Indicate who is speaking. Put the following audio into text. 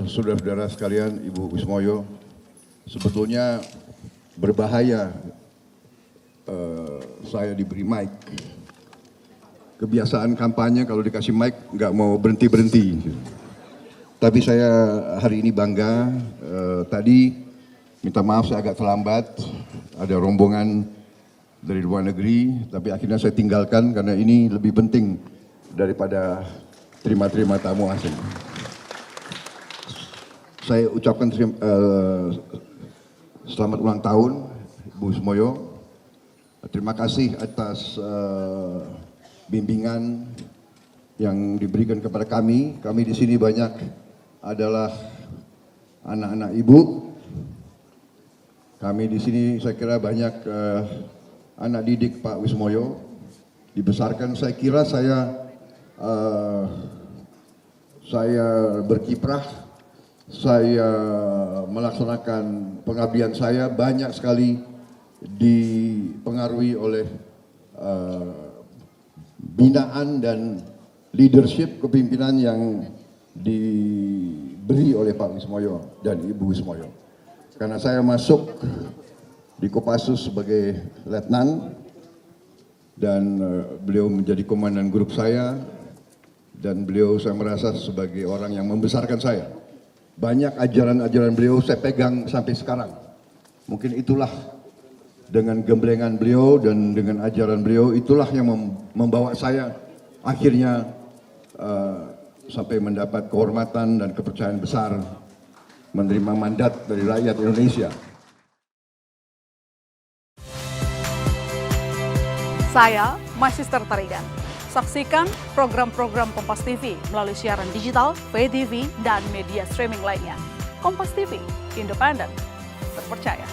Speaker 1: Saudara-saudara sekalian, Ibu Wismoyo, sebetulnya berbahaya saya diberi mic. Kebiasaan kampanye kalau dikasih mic nggak mau berhenti-berhenti. Tapi saya hari ini bangga, tadi minta maaf saya agak terlambat, ada rombongan dari luar negeri, tapi akhirnya saya tinggalkan karena ini lebih penting daripada terima-terima tamu asing. Saya ucapkan selamat ulang tahun, Bu Wismoyo. Terima kasih atas bimbingan yang diberikan kepada kami. Kami di sini banyak adalah anak-anak Ibu. Kami di sini saya kira banyak anak didik Pak Wismoyo. Dibesarkan, saya kira saya berkiprah. Saya melaksanakan pengabdian saya banyak sekali dipengaruhi oleh binaan dan leadership kepimpinan yang diberi oleh Pak Wismoyo dan Ibu Wismoyo. Karena saya masuk di Kopassus sebagai letnan dan beliau menjadi komandan grup saya, dan beliau saya merasa sebagai orang yang membesarkan saya. Banyak ajaran-ajaran beliau saya pegang sampai sekarang. Mungkin itulah dengan gemblengan beliau dan dengan ajaran beliau, itulah yang membawa saya akhirnya sampai mendapat kehormatan dan kepercayaan besar menerima mandat dari rakyat Indonesia.
Speaker 2: Saya Magister Tarigan. Saksikan program-program Kompas TV melalui siaran digital, pay TV, dan media streaming lainnya. Kompas TV, independen, terpercaya.